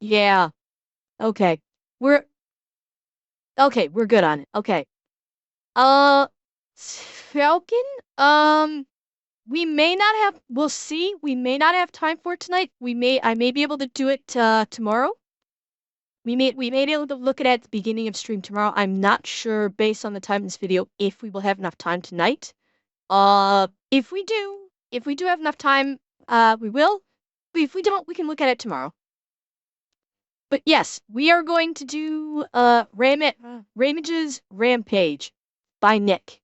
Yeah. Okay. We're we're good on it. Okay. Uh Falcon, we may not have we'll see. We may not have time for it tonight. I may be able to do it tomorrow. We may be able to look at it at the beginning of stream tomorrow. I'm not sure based on the time of this video if we will have enough time tonight. If we do have enough time, we will. But if we don't, we can look at it tomorrow. But yes, we are going to do Ramage's Rampage by Nick.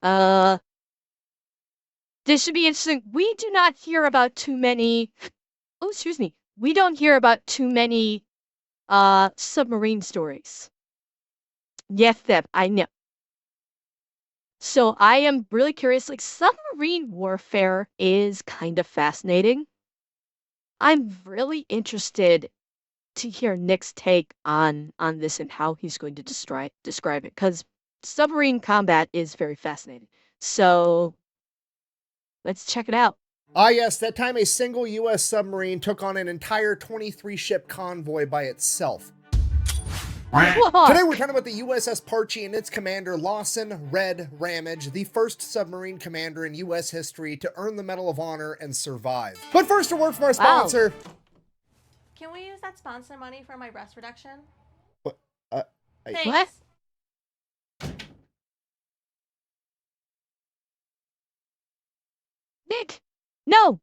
This should be interesting. We do not hear about too many. Oh, excuse me. We don't hear about too many submarine stories. Yes, Deb, I know. So I am really curious. Like, submarine warfare is kind of fascinating. I'm really interested to hear Nick's take on this and how he's going to describe it, because submarine combat is very fascinating. So let's check it out. Ah yes, that time a single US submarine took on an entire 23-ship convoy by itself. Today we're talking about the USS Parche and its commander Lawson Red Ramage, the first submarine commander in US history to earn the Medal of Honor and survive. But first, a word from our sponsor. Can we use that sponsor money for my breast reduction? What? Thanks. What? Nick, no.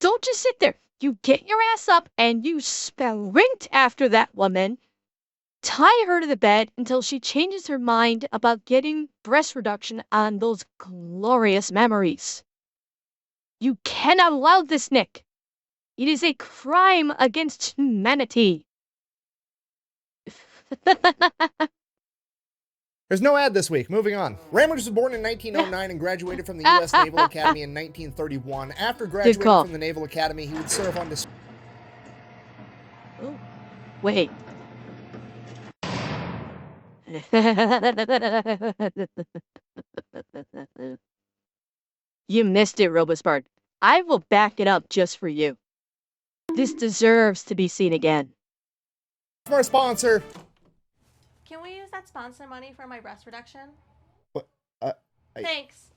Don't just sit there. You get your ass up and you sprint after that woman. Tie her to the bed until she changes her mind about getting breast reduction on those glorious memories. You cannot allow this, Nick. It is a crime against humanity. There's no ad this week. Moving on. Ramage was born in 1909 and graduated from the U.S. Naval Academy in 1931. After graduating from the Naval Academy, he would serve on this. Oh, wait. You missed it, Robospard. I will back it up just for you. This deserves to be seen again. For our sponsor. Can we use that sponsor money for my breast reduction? What? Thanks.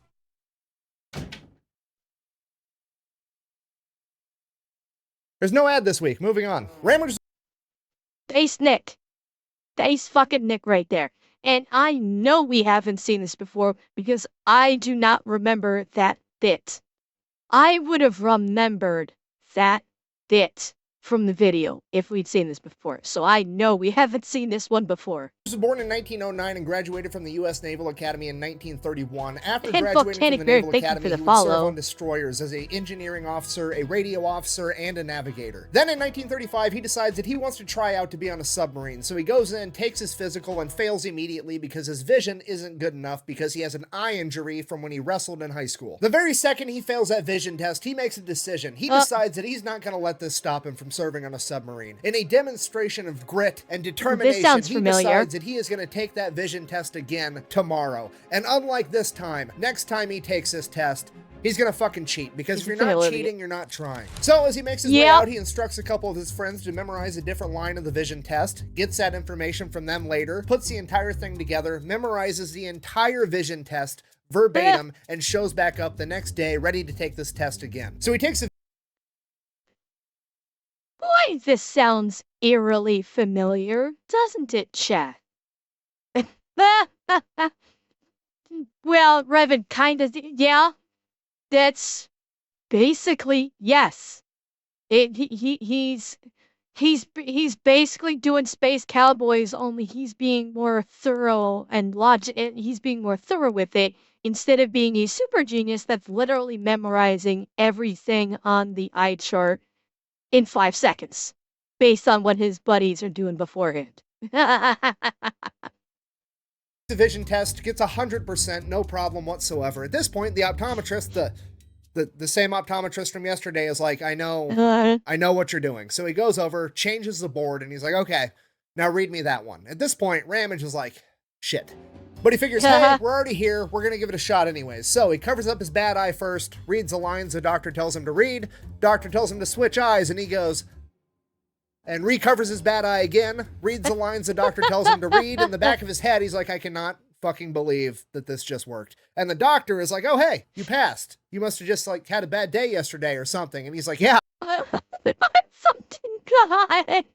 There's no ad this week. Moving on. Ramage. Face Nick. Face fucking Nick right there. And I know we haven't seen this before because I do not remember that bit. I would have remembered that bit from the video if we'd seen this before. So I know we haven't seen this one before. He was born in 1909 and graduated from the U.S. Naval Academy in 1931. After And graduating from the Naval Academy, he would serve on destroyers as an engineering officer, a radio officer, and a navigator. Then in 1935, he decides that he wants to try out to be on a submarine. So he goes in, takes his physical, and fails immediately because his vision isn't good enough because he has an eye injury from when he wrestled in high school. The very second he fails that vision test, he makes a decision. He decides that he's not going to let this stop him from serving on a submarine. In a demonstration of grit and determination, he decides that he is going to take that vision test again tomorrow. And unlike this time, next time he takes this test, he's gonna fucking cheat, because if you're not cheating, you're not trying. So as he makes his way out, he instructs a couple of his friends to memorize a different line of the vision test, gets that information from them later, puts the entire thing together, memorizes the entire vision test verbatim, and shows back up the next day ready to take this test again. So he takes a Boy, this sounds eerily familiar, doesn't it, chat? Well, Revan kinda, yeah. That's basically, yes. He's basically doing Space Cowboys, only he's being more thorough and he's being more thorough with it instead of being a super genius that's literally memorizing everything on the eye chart in 5 seconds based on what his buddies are doing beforehand. The vision test, gets 100%, no problem whatsoever. At this point, the optometrist, the same optometrist from yesterday, is like, I know what you're doing. So he goes over, changes the board, and he's like, okay, now read me that one. At this point, Ramage is like, shit. But he figures, hey, we're already here. We're going to give it a shot anyways. So he covers up his bad eye first, reads the lines the doctor tells him to read. Doctor tells him to switch eyes, and he goes, and recovers his bad eye again, reads the lines the doctor tells him to read. In the back of his head, he's like, I cannot fucking believe that this just worked. And the doctor is like, oh, hey, you passed. You must have just like had a bad day yesterday or something. And he's like, yeah. Something good.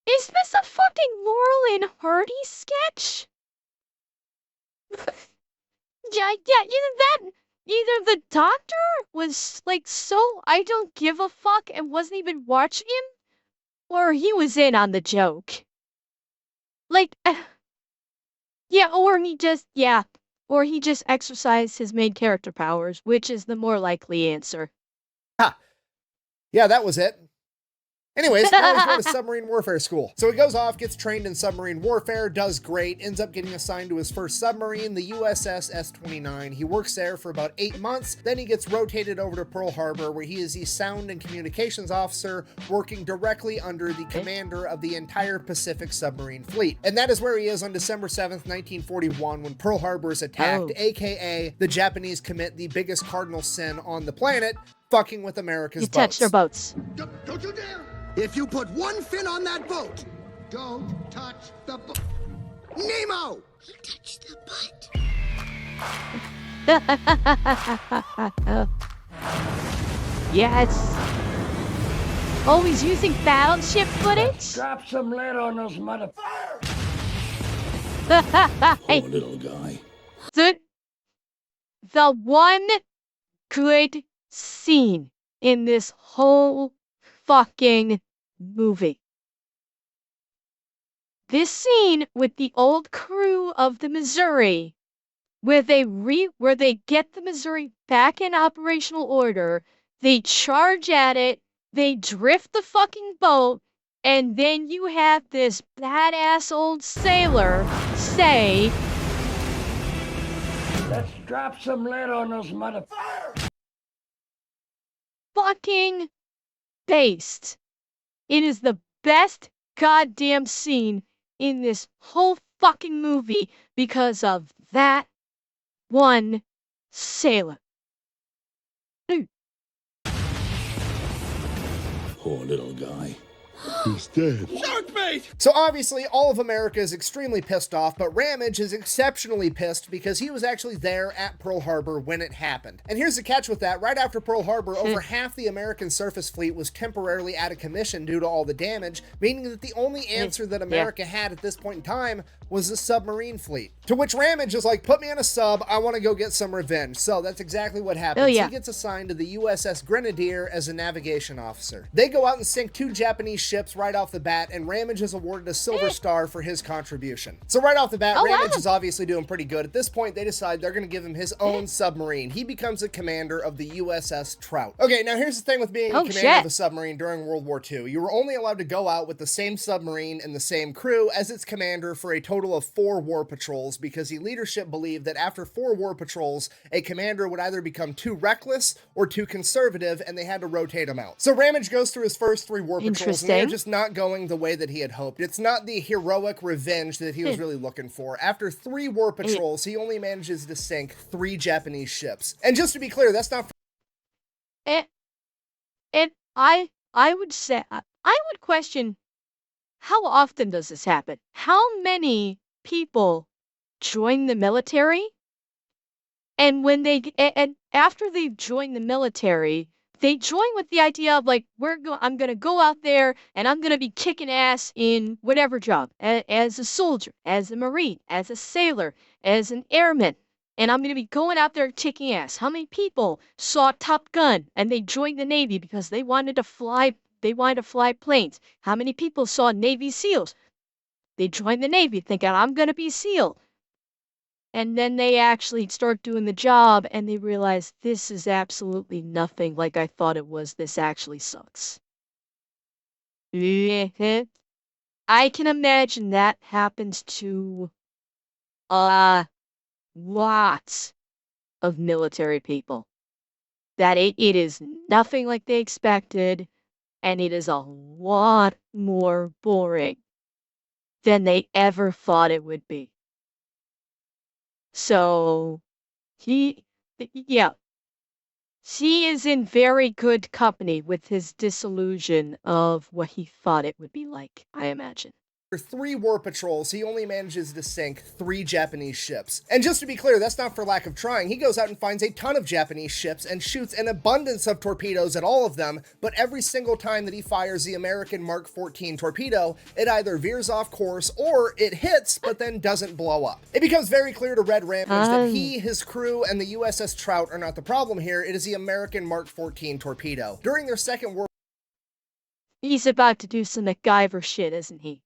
Is this a fucking Laurel and Hardy sketch? yeah, either the doctor was like so I don't give a fuck and wasn't even watching him, or he was in on the joke. Like, or he just exercised his main character powers, which is the more likely answer. Ha! Yeah, that was it. Anyways, now he's going to submarine warfare school. So he goes off, gets trained in submarine warfare, does great, ends up getting assigned to his first submarine, the USS S-29. He works there for about 8 months, then he gets rotated over to Pearl Harbor, where he is the sound and communications officer, working directly under the commander of the entire Pacific submarine fleet. And that is where he is on December 7th, 1941, when Pearl Harbor is attacked, aka the Japanese commit the biggest cardinal sin on the planet, fucking with America's boats. You touch their boats. Don't you dare! If you put one fin on that boat, don't touch the boat. Nemo! He touched the butt. Yes. Always using battleship footage? Drop some lead on those motherfuckers. Hey. Oh, little guy. The one good scene in this whole fucking movie. This scene with the old crew of the Missouri, where they get the Missouri back in operational order, they charge at it, they drift the fucking boat, and then you have this badass old sailor say, Let's drop some lead on those motherfuckers. Fucking based. It is the best goddamn scene in this whole fucking movie because of that one sailor. Poor little guy. He's dead. So obviously, all of America is extremely pissed off, but Ramage is exceptionally pissed because he was actually there at Pearl Harbor when it happened. And here's the catch with that. Right after Pearl Harbor, over half the American surface fleet was temporarily out of commission due to all the damage, meaning that the only answer that America had at this point in time was the submarine fleet. To which Ramage is like, put me on a sub, I want to go get some revenge. So that's exactly what happens. He gets assigned to the USS Grenadier as a navigation officer. They go out and sink 2 Japanese ships right off the bat, and Ramage is awarded a Silver Star for his contribution. So right off the bat, Ramage is obviously doing pretty good. At this point, they decide they're going to give him his own submarine. He becomes the commander of the USS Trout. Okay, now here's the thing with being commander of a submarine during World War II. You were only allowed to go out with the same submarine and the same crew as its commander for a total of 4 war patrols, because the leadership believed that after 4 war patrols, a commander would either become too reckless or too conservative, and they had to rotate him out. So Ramage goes through his first 3 war patrols, and they're just not going the way that he had hoped. It's not the heroic revenge that he was really looking for. After 3 war patrols, he only manages to sink 3 Japanese ships. And just to be clear, that's not... I would say, I would question, how often does this happen? How many people join the military? And when and after they've joined the military, they join with the idea of like, I'm going to go out there and I'm going to be kicking ass in whatever job, as a soldier, as a Marine, as a sailor, as an airman. And I'm going to be going out there kicking ass. How many people saw Top Gun and they joined the Navy because they wanted to fly planes? How many people saw Navy SEALs? They joined the Navy thinking, I'm going to be SEAL. And then they actually start doing the job and they realize this is absolutely nothing like I thought it was. This actually sucks. I can imagine that happens to lots of military people. That it is nothing like they expected, and it is a lot more boring than they ever thought it would be. So, yeah, he is in very good company with his disillusion of what he thought it would be like, I imagine. For 3 war patrols, he only manages to sink 3 Japanese ships. And just to be clear, that's not for lack of trying. He goes out and finds a ton of Japanese ships and shoots an abundance of torpedoes at all of them, but every single time that he fires the American Mark 14 torpedo, it either veers off course or it hits but then doesn't blow up. It becomes very clear to Red Ramage that he, his crew, and the USS Trout are not the problem here. It is the American Mark 14 torpedo. During their second war... He's about to do some MacGyver shit, isn't he?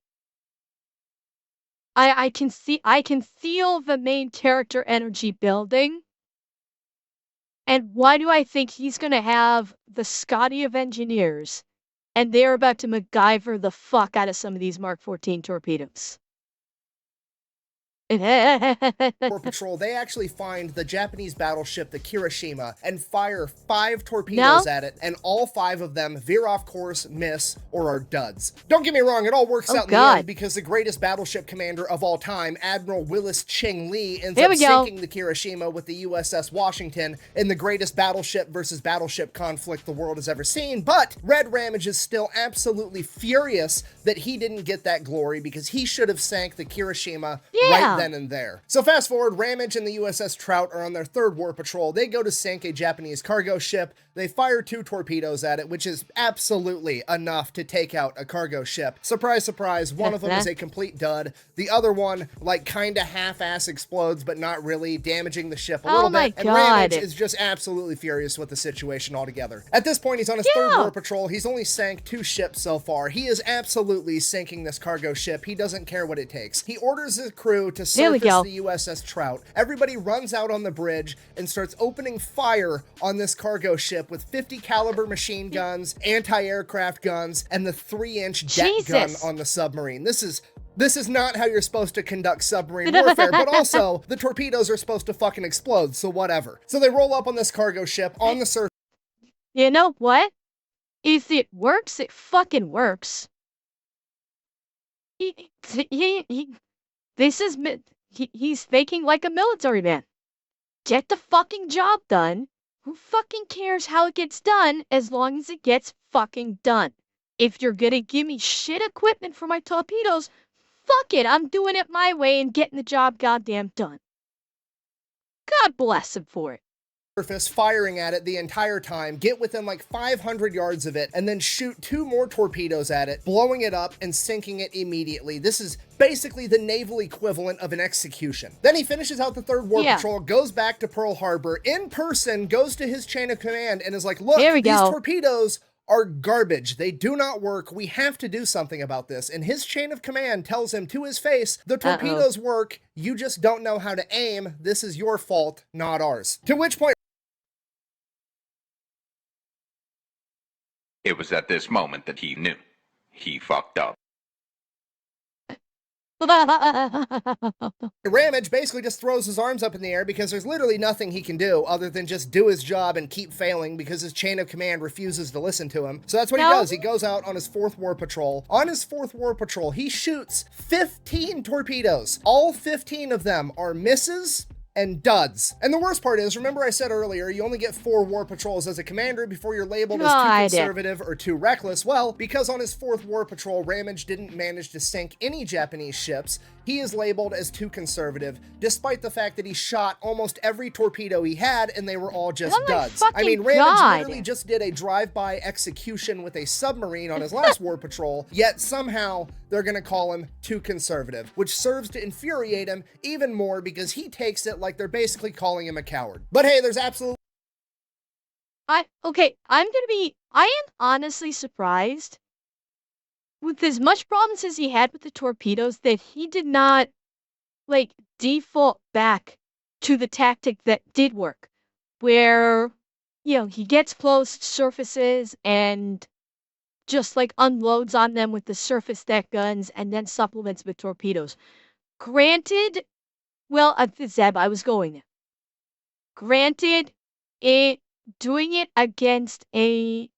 I can feel the main character energy building. And why do I think he's gonna have the Scotty of engineers and they're about to MacGyver the fuck out of some of these Mark 14 torpedoes? War patrol, they actually find the Japanese battleship, the Kirishima, and fire 5 torpedoes at it, and all 5 of them veer off course, miss, or are duds. Don't get me wrong, it all works out in the end because the greatest battleship commander of all time, Admiral Willis Ching Lee, ends up sinking the Kirishima with the USS Washington in the greatest battleship versus battleship conflict the world has ever seen, but Red Ramage is still absolutely furious that he didn't get that glory because he should have sank the Kirishima right then and there. So fast forward, Ramage and the USS Trout are on their 3rd war patrol. They go to sink a Japanese cargo ship. They fire 2 torpedoes at it, which is absolutely enough to take out a cargo ship. Surprise, surprise, one of them is a complete dud. The other one, like, kinda half-ass explodes, but not really, damaging the ship a little bit. And Ramage is just absolutely furious with the situation altogether. At this point, he's on his 3rd war patrol. He's only sank 2 ships so far. He is absolutely sinking this cargo ship. He doesn't care what it takes. He orders his crew to surface the USS Trout. Everybody runs out on the bridge and starts opening fire on this cargo ship with 50 caliber machine guns, anti-aircraft guns, and the 3-inch deck gun on the submarine. This is not how you're supposed to conduct submarine warfare, but also the torpedoes are supposed to fucking explode, so whatever. So they roll up on this cargo ship on the surface. You know what? If it works, it fucking works. He's faking like a military man. Get the fucking job done. Who fucking cares how it gets done as long as it gets fucking done? If you're gonna give me shit equipment for my torpedoes, fuck it, I'm doing it my way and getting the job goddamn done. God bless him for it. Surface, firing at it the entire time, get within like 500 yards of it, and then shoot 2 more torpedoes at it, blowing it up and sinking it immediately. This is basically the naval equivalent of an execution. Then he finishes out the 3rd war patrol, goes back to Pearl Harbor, in person, goes to his chain of command, and is like, look, these torpedoes are garbage. They do not work. We have to do something about this. And his chain of command tells him to his face, the torpedoes work. You just don't know how to aim. This is your fault, not ours. To which point... It was at this moment that he knew. He fucked up. Ramage basically just throws his arms up in the air because there's literally nothing he can do other than just do his job and keep failing because his chain of command refuses to listen to him. So that's what he does. He goes out on his 4th war patrol. On his 4th war patrol, he shoots 15 torpedoes. All 15 of them are misses and duds. And the worst part is, remember I said earlier, you only get 4 war patrols as a commander before you're labeled as too conservative or too reckless. Well, because on his 4th war patrol, Ramage didn't manage to sink any Japanese ships, he is labeled as too conservative, despite the fact that he shot almost every torpedo he had, and they were all just duds. I mean, Ramage literally just did a drive-by execution with a submarine on his last war patrol, yet somehow they're gonna call him too conservative, which serves to infuriate him even more because he takes it like they're basically calling him a coward. But hey, there's absolutely... I am honestly surprised with as much problems as he had with the torpedoes that he did not, like, default back to the tactic that did work, where, you know, he gets close to surfaces and just, like, unloads on them with the surface deck guns and then supplements with torpedoes. Granted, well, Zeb, I was going there. Granted, doing it against a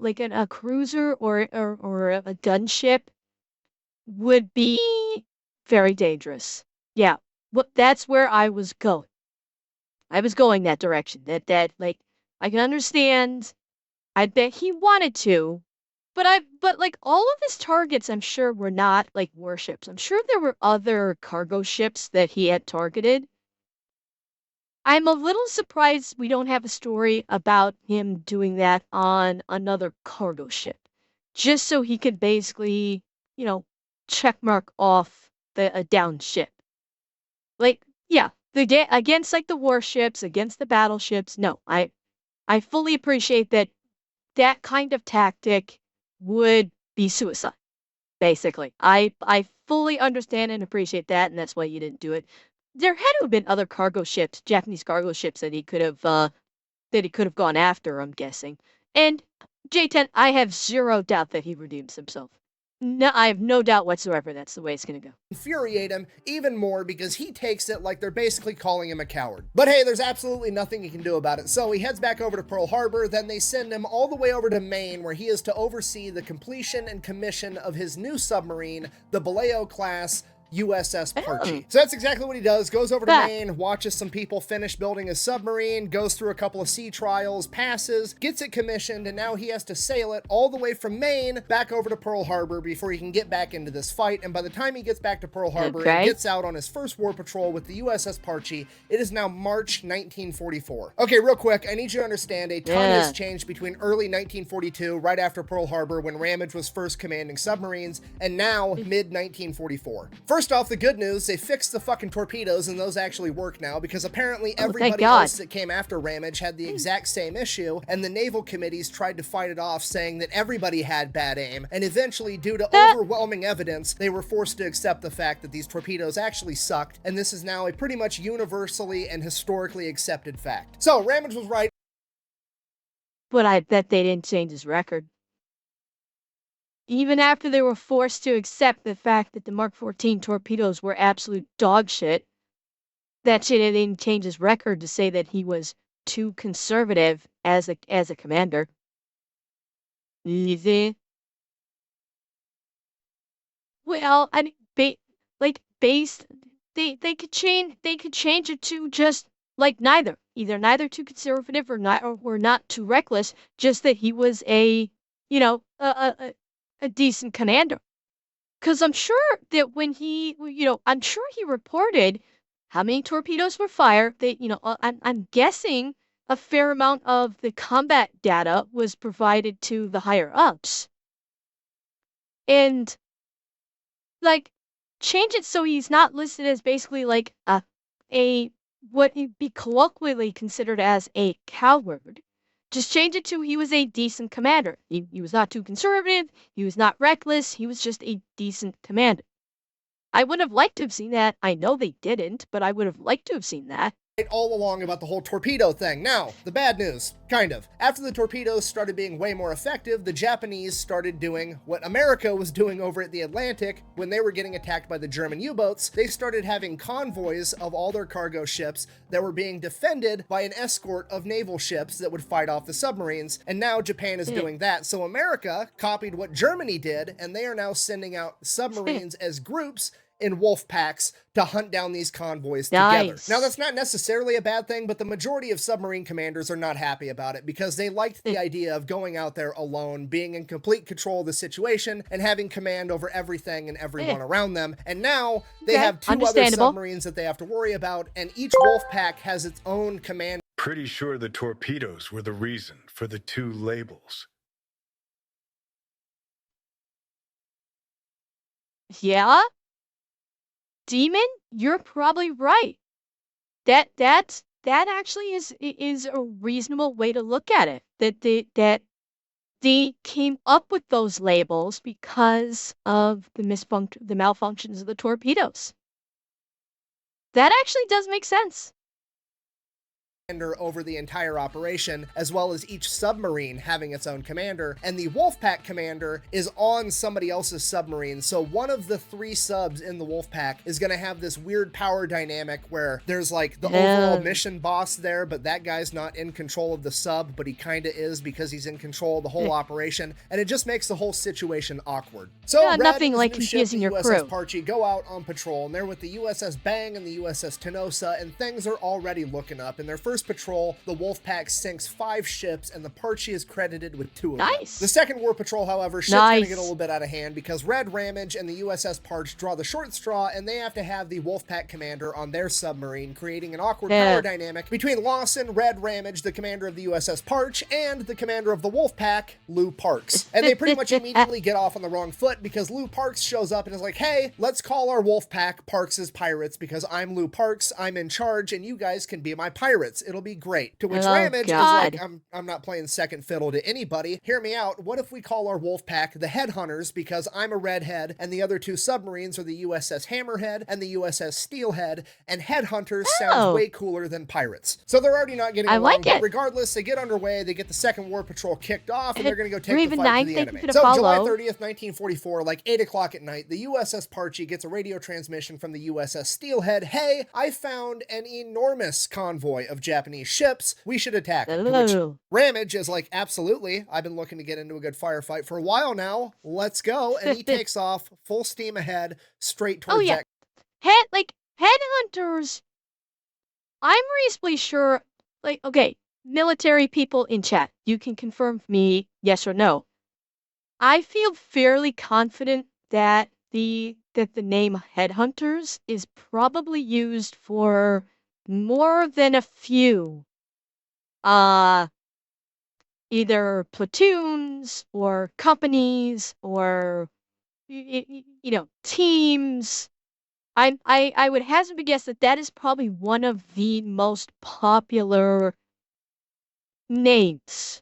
cruiser or a gunship would be very dangerous. Yeah, that's where I was going. I was going that direction. That like I can understand. I bet he wanted to, but like all of his targets, I'm sure were not like warships. I'm sure there were other cargo ships that he had targeted. I'm a little surprised we don't have a story about him doing that on another cargo ship, just so he could basically, checkmark off a down ship. Like, yeah, against like the warships, against the battleships. No, I fully appreciate that kind of tactic would be suicide. Basically, I fully understand and appreciate that, and that's why you didn't do it. There had to have been other cargo ships, Japanese cargo ships that he could have gone after, I'm guessing. And J10, I have zero doubt that he redeems himself. No, I have no doubt whatsoever that's the way it's going to go. Infuriate him even more because he takes it like they're basically calling him a coward. But hey, there's absolutely nothing he can do about it. So he heads back over to Pearl Harbor, then they send him all the way over to Maine where he is to oversee the completion and commission of his new submarine, the Baleo class USS Parche. So that's exactly what he does. Goes over to Maine, watches some people finish building a submarine, goes through a couple of sea trials, passes, gets it commissioned, and now he has to sail it all the way from Maine back over to Pearl Harbor before he can get back into this fight. And by the time he gets back to Pearl Harbor and gets out on his first war patrol with the USS Parche, it is now March 1944. Okay, real quick, I need you to understand a ton has changed between early 1942, right after Pearl Harbor, when Ramage was first commanding submarines, and now mid-1944. First off, the good news, they fixed the fucking torpedoes and those actually work now because apparently everybody else that came after Ramage had the exact same issue and the naval committees tried to fight it off saying that everybody had bad aim, and eventually due to overwhelming evidence, they were forced to accept the fact that these torpedoes actually sucked, and this is now a pretty much universally and historically accepted fact. So Ramage was right. But I bet they didn't change his record. Even after they were forced to accept the fact that the Mark 14 torpedoes were absolute dog shit, that shit didn't change his record to say that he was too conservative as a commander. Easy. Well, I mean, they could change it to just like either neither too conservative or not too reckless. Just that he was a decent commander. Because I'm sure that when I'm sure he reported how many torpedoes were fired. I'm guessing a fair amount of the combat data was provided to the higher ups. And, like, change it so he's not listed as basically like what would be colloquially considered as a coward. Just change it to he was a decent commander. He was not too conservative. He was not reckless. He was just a decent commander. I would have liked to have seen that. I know they didn't, but I would have liked to have seen that. All along about the whole torpedo thing. Now, the bad news, kind of. After the torpedoes started being way more effective, the Japanese started doing what America was doing over at the Atlantic when they were getting attacked by the German U-boats. They started having convoys of all their cargo ships that were being defended by an escort of naval ships that would fight off the submarines, and now Japan is doing that. So America copied what Germany did, and they are now sending out submarines as groups in wolf packs to hunt down these convoys together. Now, that's not necessarily a bad thing, but the majority of submarine commanders are not happy about it because they liked the idea of going out there alone, being in complete control of the situation, and having command over everything and everyone around them. And now they have two other submarines that they have to worry about, and each wolf pack has its own command. Pretty sure the torpedoes were the reason for the two labels. Yeah? Demon, you're probably right. That actually is a reasonable way to look at it. That they came up with those labels because of the malfunctions of the torpedoes. That actually does make sense. over the entire operation, as well as each submarine having its own commander, and the Wolfpack commander is on somebody else's submarine. So one of the 3 subs in the Wolfpack is going to have this weird power dynamic where there's like the overall mission boss there, but that guy's not in control of the sub, but he kind of is because he's in control of the whole operation, and it just makes the whole situation awkward. So Red nothing and like his new ship, confusing the your USS crew. Parche, go out on patrol, and they're with the USS Bang and the USS Tenosa, and things are already looking up. In their first patrol, the Wolfpack sinks 5 ships, and the Parche is credited with 2 of them. Nice. The second war patrol, however, shit's gonna get a little bit out of hand because Red Ramage and the USS Parche draw the short straw, and they have to have the Wolfpack commander on their submarine, creating an awkward power dynamic between Lawson, Red Ramage, the commander of the USS Parche, and the commander of the Wolfpack, Lou Parks. And they pretty much immediately get off on the wrong foot because Lou Parks shows up and is like, hey, let's call our Wolfpack Parks' pirates because I'm Lou Parks, I'm in charge, and you guys can be my pirates. It'll be great. To which Ramage is like, I'm not playing second fiddle to anybody. Hear me out. What if we call our Wolfpack the Headhunters because I'm a redhead and the other 2 submarines are the USS Hammerhead and the USS Steelhead, and Headhunters sounds way cooler than pirates. So they're already not getting along, but regardless, they get underway, they get the second war patrol kicked off, and they're going to go take the fight to the enemy. So July 30th, 1944, like 8 o'clock at night, the USS Parche gets a radio transmission from the USS Steelhead. Hey, I found an enormous convoy of Japanese ships. We should attack. To which Ramage is like, absolutely. I've been looking to get into a good firefight for a while now. Let's go. And he takes off full steam ahead, straight towards that. Headhunters, I'm reasonably sure, okay, military people in chat, you can confirm for me, yes or no. I feel fairly confident that the name Headhunters is probably used for more than a few either platoons or companies or teams. I would hazard a guess that is probably one of the most popular names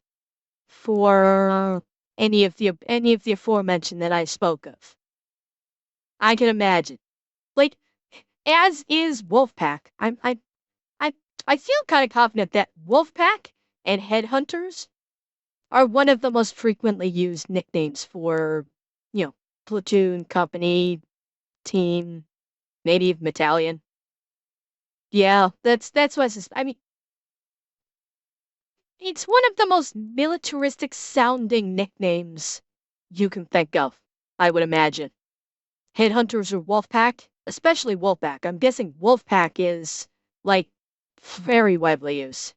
for any of the aforementioned that I spoke of. I can imagine. Like, as is Wolfpack. I feel kind of confident that Wolfpack and Headhunters are one of the most frequently used nicknames for, platoon, company, team, maybe battalion. Yeah, that's what I mean. It's one of the most militaristic sounding nicknames you can think of, I would imagine. Headhunters or Wolfpack, especially Wolfpack. I'm guessing Wolfpack is, very widely used.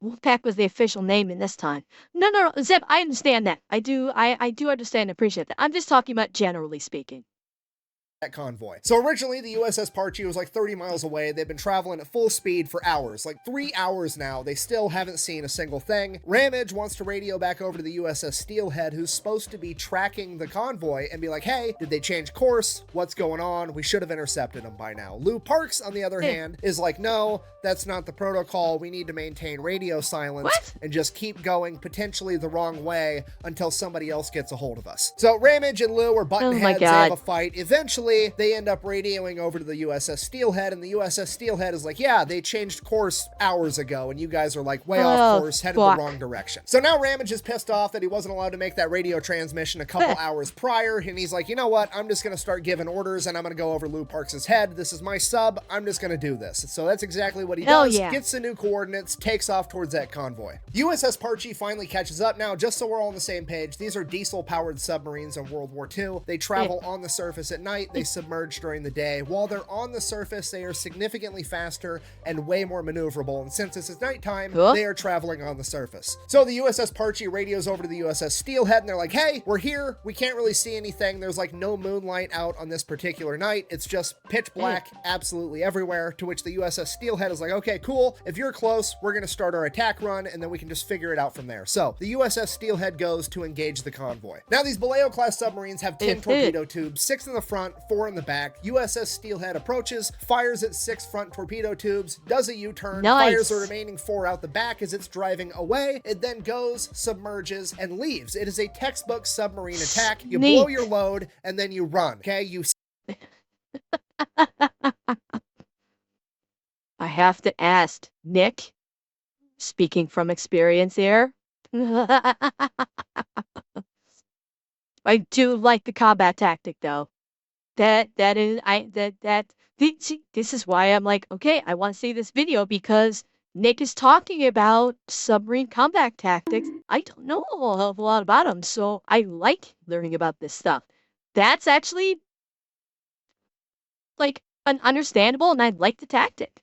Wolfpack was the official name in this time. No, Zeb, I understand that. I do understand and appreciate that. I'm just talking about generally speaking. That convoy. So originally the USS Parche was like 30 miles away. They've been traveling at full speed for hours, like 3 hours now. They still haven't seen a single thing. Ramage wants to radio back over to the USS Steelhead, who's supposed to be tracking the convoy, and be like, hey, did they change course? What's going on? We should have intercepted them by now. Lou Parks, on the other hand, is like, no, that's not the protocol. We need to maintain radio silence and just keep going potentially the wrong way until somebody else gets a hold of us. So Ramage and Lou are butting heads. They have a fight. Eventually, they end up radioing over to the USS Steelhead, and the USS Steelhead is like, yeah, they changed course hours ago, and you guys are like way off course, headed the wrong direction. So now Ramage is pissed off that he wasn't allowed to make that radio transmission a couple hours prior, and he's like, you know what, I'm just going to start giving orders, and I'm going to go over Lou Parks' head. This is my sub. I'm just going to do this. So that's exactly what he does. Gets the new coordinates, takes off towards that convoy. USS Parche finally catches up. Now, just so we're all on the same page, these are diesel-powered submarines in World War II. They travel on the surface at night. They submerge during the day. While they're on the surface, they are significantly faster and way more maneuverable. And since this is nighttime, they are traveling on the surface. So the USS Parche radios over to the USS Steelhead, and they're like, hey, we're here. We can't really see anything. There's like no moonlight out on this particular night. It's just pitch black absolutely everywhere. To which the USS Steelhead is like, okay, cool. If you're close, we're going to start our attack run, and then we can just figure it out from there. So the USS Steelhead goes to engage the convoy. Now, these Vallejo-class submarines have 10 torpedo tubes, 6 in the front, 4 in the back. USS Steelhead approaches, fires its 6 front torpedo tubes, does a U-turn, fires the remaining 4 out the back as it's driving away. It then goes, submerges, and leaves. It is a textbook submarine attack. You blow your load, and then you run. Okay, I have to ask, Nick, speaking from experience here, I do like the combat tactic though. That is this is why I'm like, okay, I want to see this video because Nick is talking about submarine combat tactics. I don't know a whole lot about them, so I like learning about this stuff. That's actually like an understandable, and I like the tactic.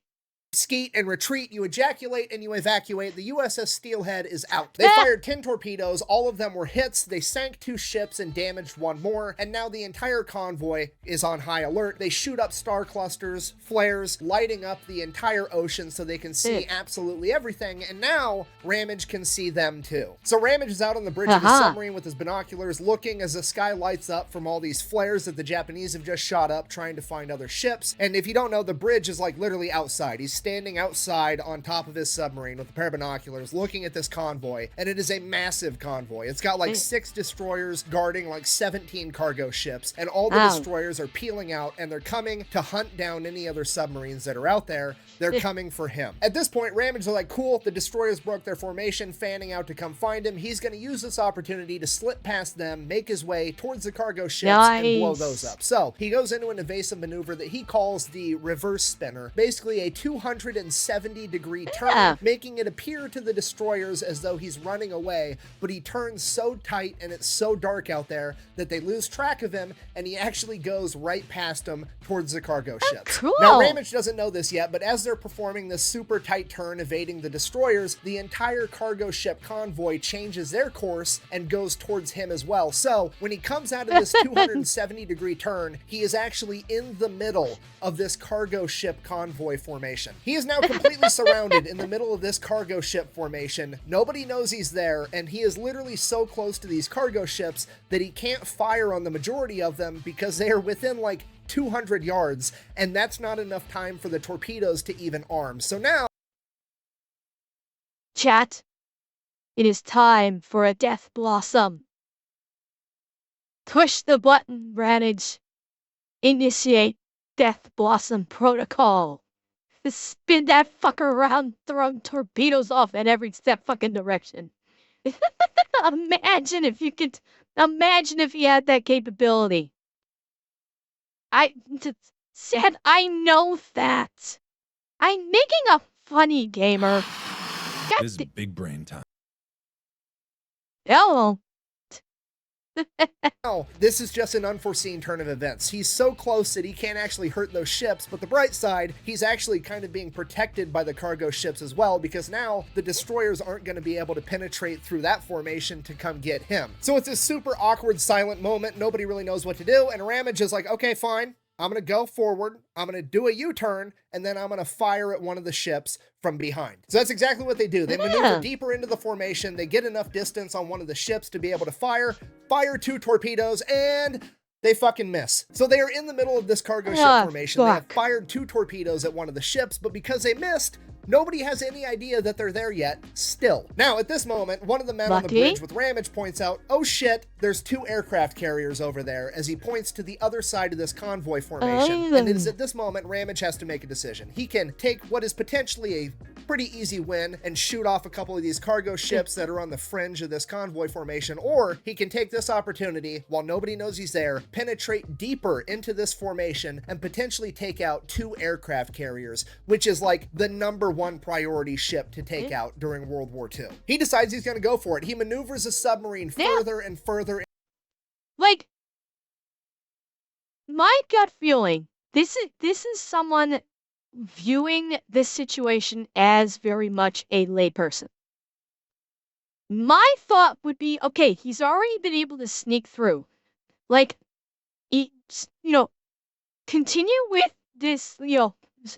Skeet and retreat, you ejaculate and you evacuate. The USS Steelhead is out. They fired 10 torpedoes, all of them were hits, they sank 2 ships and damaged 1 more, and now the entire convoy is on high alert. They shoot up star clusters, flares, lighting up the entire ocean so they can see absolutely everything, and now Ramage can see them too. So Ramage is out on the bridge of the submarine with his binoculars, looking as the sky lights up from all these flares that the Japanese have just shot up, trying to find other ships. And if you don't know, the bridge is like literally outside. He's standing outside on top of his submarine with a pair of binoculars looking at this convoy, and it is a massive convoy. It's got like 6 destroyers guarding like 17 cargo ships, and all the destroyers are peeling out and they're coming to hunt down any other submarines that are out there. They're coming for him. At this point, Ramage are like, cool, the destroyers broke their formation, fanning out to come find him. He's going to use this opportunity to slip past them, make his way towards the cargo ships and blow those up. So he goes into an evasive maneuver that he calls the reverse spinner, basically a 270-degree turn, making it appear to the destroyers as though he's running away, but he turns so tight and it's so dark out there that they lose track of him, and he actually goes right past them towards the cargo ships. Cool. Now, Ramage doesn't know this yet, but as they're performing this super tight turn evading the destroyers, the entire cargo ship convoy changes their course and goes towards him as well. So when he comes out of this 270-degree turn, he is actually in the middle of this cargo ship convoy formation. He is now completely surrounded in the middle of this cargo ship formation. Nobody knows he's there, and he is literally so close to these cargo ships that he can't fire on the majority of them because they are within like 200 yards, and that's not enough time for the torpedoes to even arm. So now, chat, it is time for a death blossom. Push the button, Ramage. Initiate death blossom protocol. Spin that fucker around, throwing torpedoes off in every step fucking direction. Imagine if you had that capability. I know that. I'm making a funny, gamer. This is big brain time. Hello. now, this is just an unforeseen turn of events. He's so close that he can't actually hurt those ships, but the bright side, he's actually kind of being protected by the cargo ships as well, because now the destroyers aren't going to be able to penetrate through that formation to come get him. So it's this super awkward, silent moment. Nobody really knows what to do, and Ramage is like, okay, fine. I'm going to go forward, I'm going to do a U-turn, and then I'm going to fire at one of the ships from behind. So that's exactly what they do. They maneuver deeper into the formation, they get enough distance on one of the ships to be able to fire 2 torpedoes, and they fucking miss. So they are in the middle of this cargo ship formation. They have fired 2 torpedoes at one of the ships, but because they missed, nobody has any idea that they're there yet, still. Now, at this moment, one of the men on the bridge with Ramage points out, oh shit, there's 2 aircraft carriers over there, as he points to the other side of this convoy formation. And it is at this moment Ramage has to make a decision. He can take what is potentially a pretty easy win and shoot off a couple of these cargo ships that are on the fringe of this convoy formation, or he can take this opportunity while nobody knows he's there, penetrate deeper into this formation, and potentially take out 2 aircraft carriers, which is like the #1 priority ship to take out during World War II. He decides he's going to go for it. He maneuvers a submarine further and further. Like, my gut feeling, this is someone viewing this situation as very much a layperson. My thought would be, okay, he's already been able to sneak through. Like, continue with this,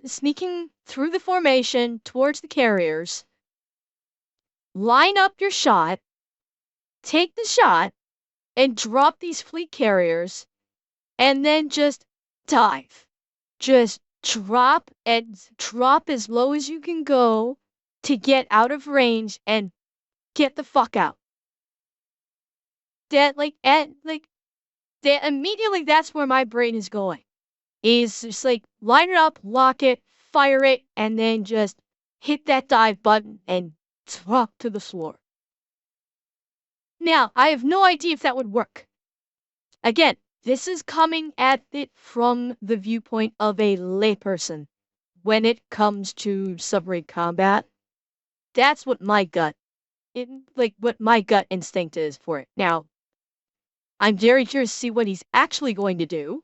sneaking through the formation towards the carriers. Line up your shot, take the shot, and drop these fleet carriers, and then just dive. Just drop as low as you can go to get out of range and get the fuck out. Immediately that's where my brain is going. is just like line it up, lock it, fire it, and then just hit that dive button and drop to the floor. Now, I have no idea if that would work. Again, this is coming at it from the viewpoint of a layperson. When it comes to submarine combat, that's what my gut, what my gut instinct is for it. Now, I'm very curious to see what he's actually going to do.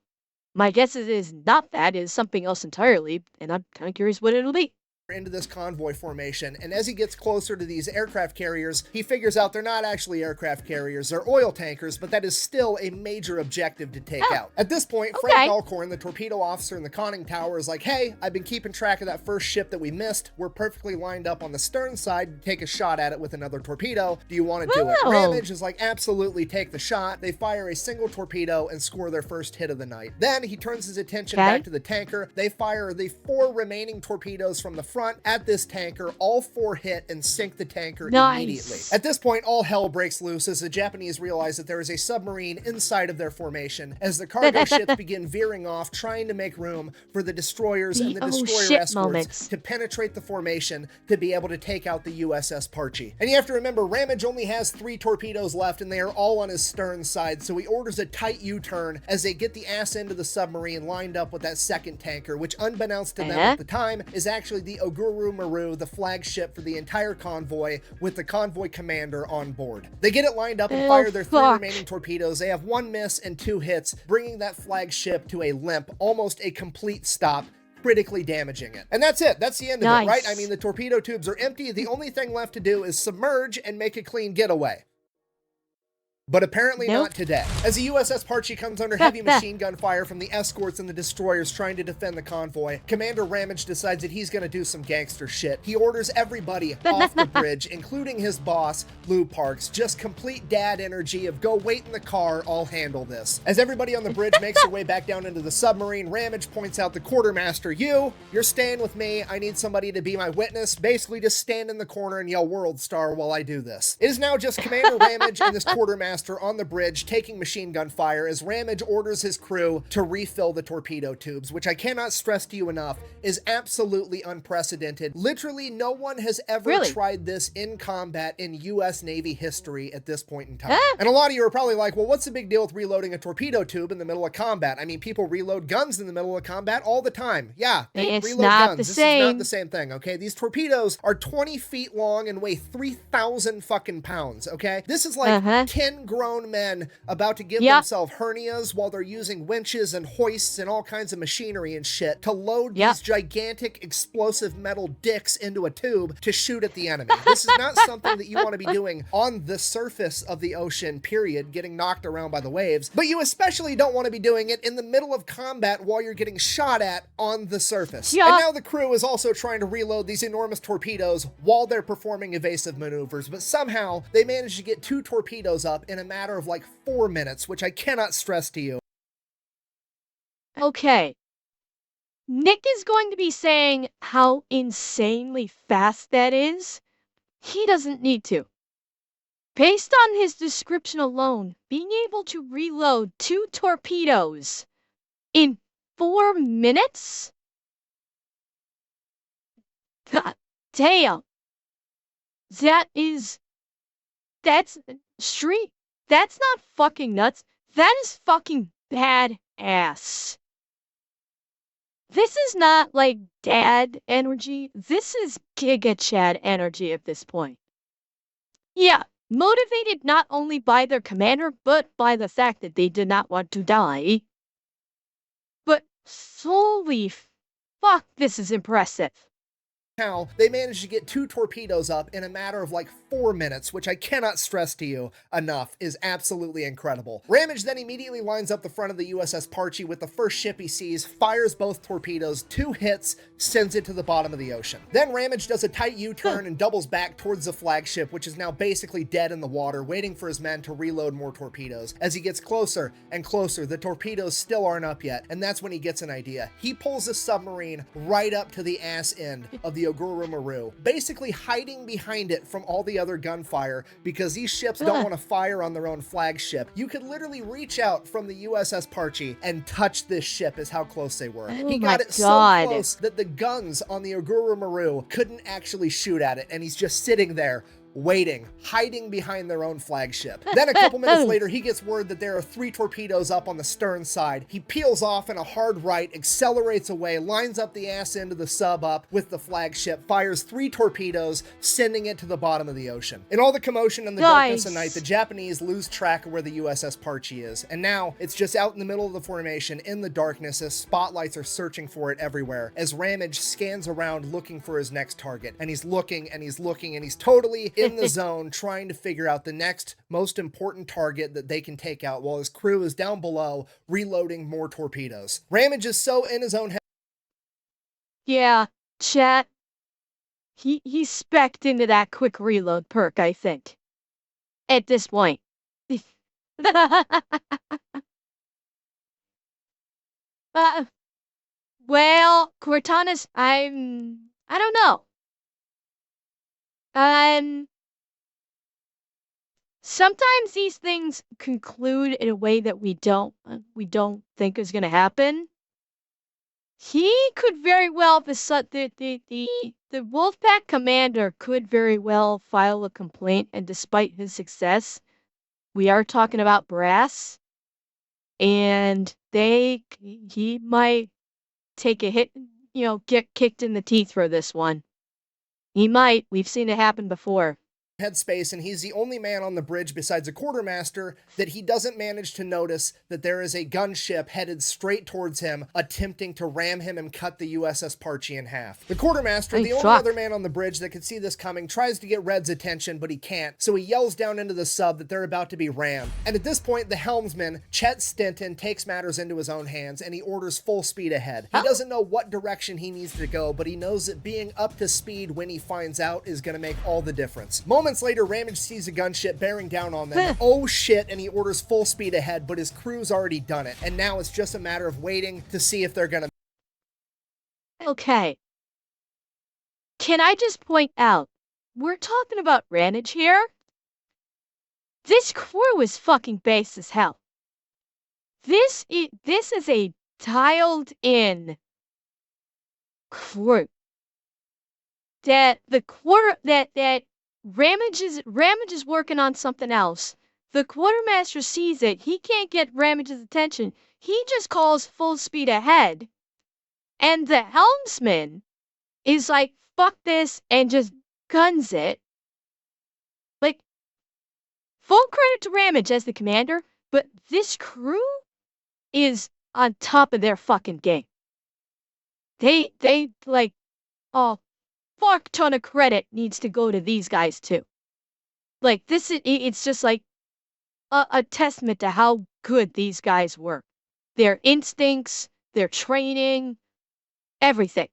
My guess is not that, is something else entirely, and I'm kind of curious what it'll be. Into this convoy formation, and as he gets closer to these aircraft carriers, he figures out they're not actually aircraft carriers, they're oil tankers, but that is still a major objective to take out. At this point, Frank Alcorn, the torpedo officer in the conning tower, is like, hey, I've been keeping track of that first ship that we missed. We're perfectly lined up on the stern side to take a shot at it with another torpedo. Do you want to do it? Ramage is like, absolutely, take the shot. They fire a single torpedo and score their first hit of the night. Then he turns his attention back to the tanker. They fire the 4 remaining torpedoes from the front at this tanker. All 4 hit and sink the tanker immediately. At this point, all hell breaks loose as the Japanese realize that there is a submarine inside of their formation as the cargo ships begin veering off, trying to make room for the destroyers and the destroyer escorts to penetrate the formation to be able to take out the USS Parche. And you have to remember, Ramage only has 3 torpedoes left and they are all on his stern side, so he orders a tight U-turn as they get the ass end of the submarine lined up with that second tanker, which unbeknownst to them at the time is actually the Oguru Maru, the flagship for the entire convoy, with the convoy commander on board. They get it lined up and fire their 3 remaining torpedoes. They have 1 miss and 2 hits, bringing that flagship to a limp, almost a complete stop, critically damaging it. And that's it. That's the end of it, right? I mean, the torpedo tubes are empty. The only thing left to do is submerge and make a clean getaway. But apparently not today. As the USS Parche comes under heavy machine gun fire from the escorts and the destroyers trying to defend the convoy, Commander Ramage decides that he's gonna do some gangster shit. He orders everybody off the bridge, including his boss, Lou Parks. Just complete dad energy of go wait in the car, I'll handle this. As everybody on the bridge makes their way back down into the submarine, Ramage points out the quartermaster, you're staying with me. I need somebody to be my witness. Basically just stand in the corner and yell World Star while I do this. It is now just Commander Ramage and this quartermaster on the bridge taking machine gun fire as Ramage orders his crew to refill the torpedo tubes, which I cannot stress to you enough is absolutely unprecedented. Literally no one has ever tried this in combat in US Navy history at this point in time. And a lot of you are probably like, well, what's the big deal with reloading a torpedo tube in the middle of combat? I mean, people reload guns in the middle of combat all the time. Yeah, they reload guns. This is not the same thing, okay? These torpedoes are 20 feet long and weigh 3,000 fucking pounds, okay? This is like 10 grown men about to give themselves hernias while they're using winches and hoists and all kinds of machinery and shit to load these gigantic explosive metal dicks into a tube to shoot at the enemy. This is not something that you want to be doing on the surface of the ocean, period, getting knocked around by the waves, but you especially don't want to be doing it in the middle of combat while you're getting shot at on the surface. And now the crew is also trying to reload these enormous torpedoes while they're performing evasive maneuvers, but somehow they manage to get 2 torpedoes up in a matter of like 4 minutes, which I cannot stress to you. Okay. Nick is going to be saying how insanely fast that is. He doesn't need to. Based on his description alone, being able to reload 2 torpedoes in 4 minutes? God damn. That's street. That's not fucking nuts. That is fucking badass. This is not like dad energy. This is Giga Chad energy at this point. Yeah, motivated not only by their commander, but by the fact that they did not want to die. But holy fuck, this is impressive. How they managed to get 2 torpedoes up in a matter of like 4 minutes, which I cannot stress to you enough is absolutely incredible. Ramage then immediately lines up the front of the USS Parche with the first ship he sees, fires both torpedoes, 2 hits, sends it to the bottom of the ocean. Then Ramage does a tight U-turn and doubles back towards the flagship, which is now basically dead in the water, waiting for his men to reload more torpedoes. As he gets closer and closer, the torpedoes still aren't up yet, and that's when he gets an idea. He pulls the submarine right up to the ass end of the the Oguru Maru, basically hiding behind it from all the other gunfire because these ships don't want to fire on their own flagship. You could literally reach out from the USS Parche and touch this ship is how close they were. Oh He my got it so God. close that the guns on the Oguru Maru couldn't actually shoot at it, and he's just sitting there waiting, hiding behind their own flagship. Then a couple minutes later, he gets word that there are 3 torpedoes up on the stern side. He peels off in a hard right, accelerates away, lines up the ass end of the sub up with the flagship, fires 3 torpedoes, sending it to the bottom of the ocean. In all the commotion and the darkness of night, the Japanese lose track of where the USS Parche is, and now it's just out in the middle of the formation in the darkness as spotlights are searching for it everywhere, as Ramage scans around looking for his next target, and he's looking and he's looking and he's totally in the zone trying to figure out the next most important target that they can take out while his crew is down below reloading more torpedoes. Ramage is so in his own head. Yeah, chat. He spec'd into that quick reload perk, I think. At this point. Well, Cortana's, I don't know. Sometimes these things conclude in a way that we don't think is going to happen. He could very well, the Wolfpack commander could very well file a complaint, and despite his success, we are talking about brass, and he might take a hit, get kicked in the teeth for this one. He might. We've seen it happen before. Headspace, and he's the only man on the bridge besides a quartermaster that he doesn't manage to notice that there is a gunship headed straight towards him, attempting to ram him and cut the USS Parche in half. The quartermaster, the only other man on the bridge that could see this coming, tries to get Red's attention, but he can't, so he yells down into the sub that they're about to be rammed. And at this point, the helmsman, Chet Stinton, takes matters into his own hands, and he orders full speed ahead. He doesn't know what direction he needs to go, but he knows that being up to speed when he finds out is going to make all the difference. Moments later, Ramage sees a gunship bearing down on them. Oh shit, and he orders full speed ahead, but his crew's already done it. And now it's just a matter of waiting to see if they're gonna... Okay. Can I just point out, we're talking about Ramage here? This crew is fucking base as hell. This is a dialed-in crew. That Ramage is working on something else. The quartermaster sees it. He can't get Ramage's attention. He just calls full speed ahead. And the helmsman is like, fuck this, and just guns it. Like, full credit to Ramage as the commander, but this crew is on top of their fucking game. They like, oh, fuck ton of credit needs to go to these guys too. Like it's just like a testament to how good these guys work. Their instincts, their training, everything.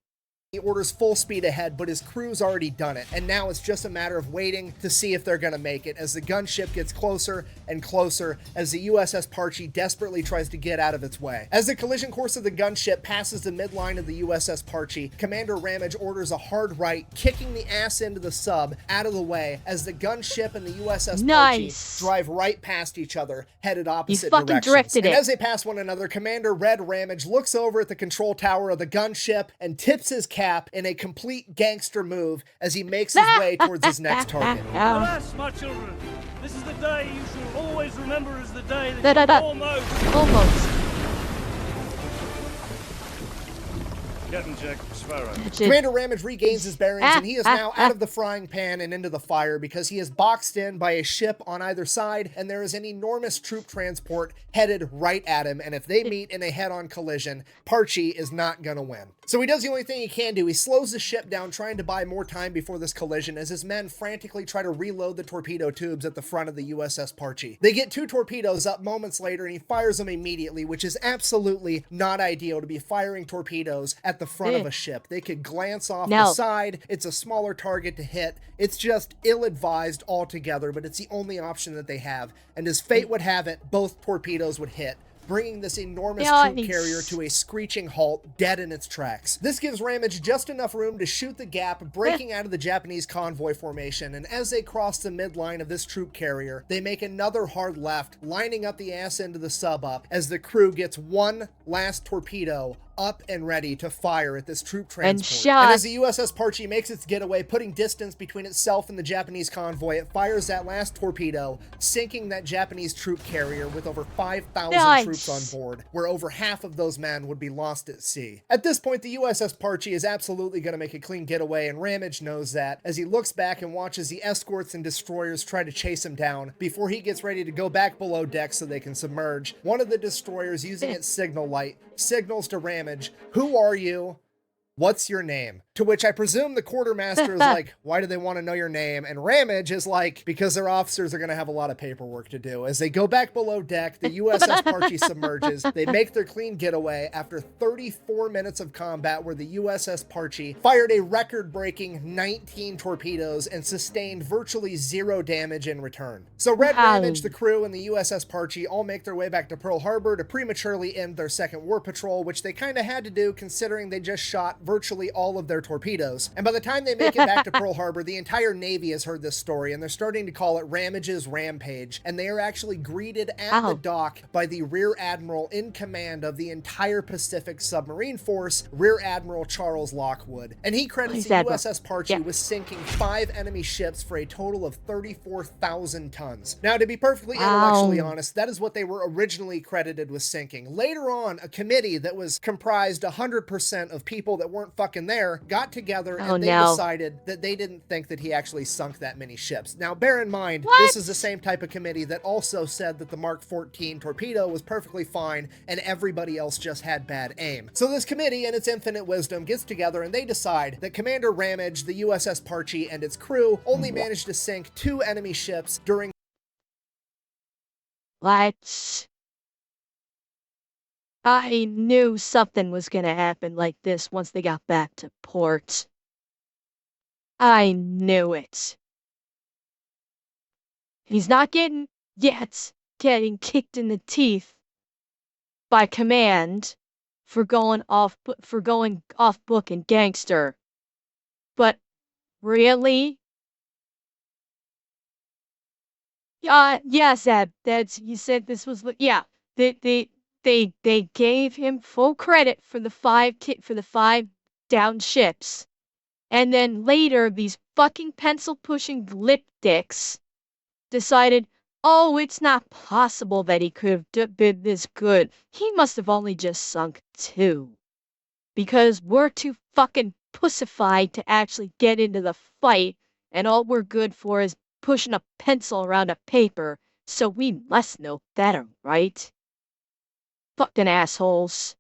He orders full speed ahead, but his crew's already done it, and now it's just a matter of waiting to see if they're gonna make it as the gunship gets closer and closer as the USS Parche desperately tries to get out of its way. As the collision course of the gunship passes the midline of the USS Parche, Commander Ramage orders a hard right, kicking the ass end of the sub out of the way as the gunship and the USS Parche drive right past each other, headed opposite directions. And as they pass one another, Commander Red Ramage looks over at the control tower of the gunship and tips his cap in a complete gangster move as he makes his way towards his next target. Alas, my children, this is the day you shall always remember as the day that you almost. Captain Jack Sparrow. Commander Ramage regains his bearings, and he is now out of the frying pan and into the fire because he is boxed in by a ship on either side, and there is an enormous troop transport headed right at him, and if they meet in a head-on collision, Parche is not gonna win. So he does the only thing he can do. He slows the ship down, trying to buy more time before this collision as his men frantically try to reload the torpedo tubes at the front of the USS Parche. They get 2 torpedoes up moments later, and he fires them immediately, which is absolutely not ideal to be firing torpedoes at the front of a ship. They could glance off the side. It's a smaller target to hit. It's just ill-advised altogether, but it's the only option that they have. And as fate would have it, both torpedoes would hit bringing this enormous Yeah, troop carrier to a screeching halt, dead in its tracks. This gives Ramage just enough room to shoot the gap, breaking out of the Japanese convoy formation, and as they cross the midline of this troop carrier, they make another hard left, lining up the ass end of the sub up as the crew gets one last torpedo up and ready to fire at this troop transport. And as the USS Parche makes its getaway, putting distance between itself and the Japanese convoy, it fires that last torpedo, sinking that Japanese troop carrier with over 5,000 troops on board, where over half of those men would be lost at sea. At this point, the USS Parche is absolutely going to make a clean getaway, and Ramage knows that as he looks back and watches the escorts and destroyers try to chase him down before he gets ready to go back below deck so they can submerge. One of the destroyers, using its signal light, signals to Ramage, "Who are you? What's your name?" To which I presume the quartermaster is like, "Why do they want to know your name?" And Ramage is like, "Because their officers are going to have a lot of paperwork to do." As they go back below deck, the USS Parche submerges. They make their clean getaway after 34 minutes of combat, where the USS Parche fired a record-breaking 19 torpedoes and sustained virtually 0 damage in return. So Red Ramage, the crew, and the USS Parche all make their way back to Pearl Harbor to prematurely end their second war patrol, which they kind of had to do considering they just shot virtually all of their torpedoes. And by the time they make it back to Pearl Harbor, the entire Navy has heard this story, and they're starting to call it Ramage's Rampage, and they are actually greeted at the dock by the Rear Admiral in command of the entire Pacific Submarine Force, Rear Admiral Charles Lockwood. And he credits the USS Parche with sinking 5 enemy ships for a total of 34,000 tons. Now, to be perfectly intellectually honest, that is what they were originally credited with sinking. Later on, a committee that was comprised 100% of people that weren't fucking there got together and they decided that they didn't think that he actually sunk that many ships. Now, bear in mind, this is the same type of committee that also said that the Mark 14 torpedo was perfectly fine and everybody else just had bad aim. So this committee, in its infinite wisdom, gets together and they decide that Commander Ramage, the USS Parche, and its crew only managed to sink 2 enemy ships during I knew something was going to happen like this once they got back to port. I knew it. He's not getting kicked in the teeth by command for going off book and gangster. But really? Yeah, Zeb, you said this was, They gave him full credit for the 5 down ships. And then later, these fucking pencil-pushing lip dicks decided, oh, it's not possible that he could have been this good. He must have only just sunk 2. Because we're too fucking pussified to actually get into the fight, and all we're good for is pushing a pencil around a paper, so we must know better, right? Fucking assholes.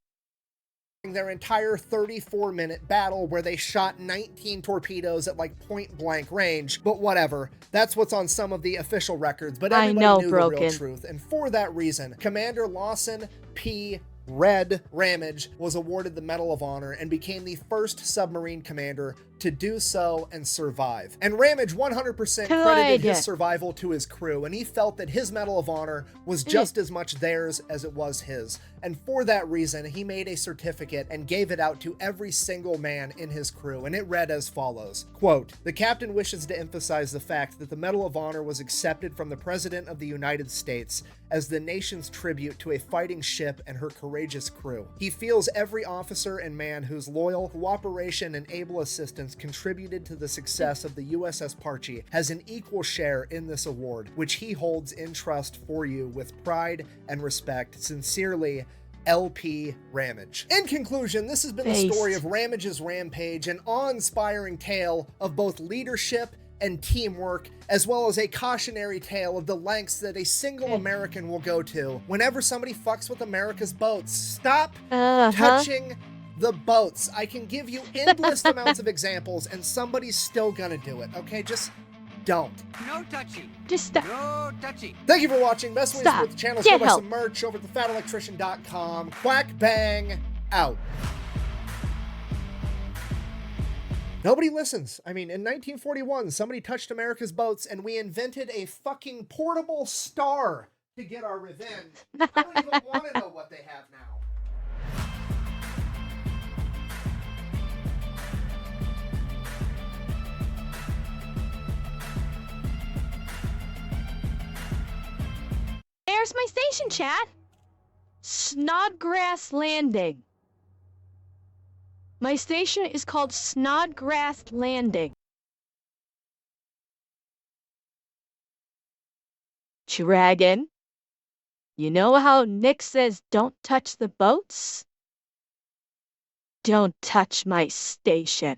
Their entire 34-minute battle where they shot 19 torpedoes at like point-blank range, but whatever. That's what's on some of the official records, but everybody knew the real truth. And for that reason, Commander Lawson P. Red Ramage was awarded the Medal of Honor and became the first submarine commander to do so and survive. And Ramage 100% credited his survival to his crew, and he felt that his Medal of Honor was just as much theirs as it was his. And for that reason, he made a certificate and gave it out to every single man in his crew, and it read as follows, quote, "The captain wishes to emphasize the fact that the Medal of Honor was accepted from the President of the United States as the nation's tribute to a fighting ship and her courageous crew. He feels every officer and man whose loyal cooperation and able assistance contributed to the success of the USS Parche has an equal share in this award, which he holds in trust for you with pride and respect. Sincerely, LP Ramage." In conclusion, this has been the story of Ramage's Rampage, an awe-inspiring tale of both leadership and teamwork, as well as a cautionary tale of the lengths that a single American will go to whenever somebody fucks with America's boats. Stop touching the boats. I can give you endless amounts of examples, and somebody's still gonna do it, okay? Just don't. No touchy. Just stop. No touchy. Thank you for watching. Best way to support the channel is to buy some merch over at thefatelectrician.com. Quack bang out. Nobody listens. I mean, in 1941, somebody touched America's boats and we invented a fucking portable star to get our revenge. I don't even want to know what they have now. There's my station, chat. Snodgrass Landing. My station is called Snodgrass Landing. Dragon, you know how Nick says don't touch the boats? Don't touch my station.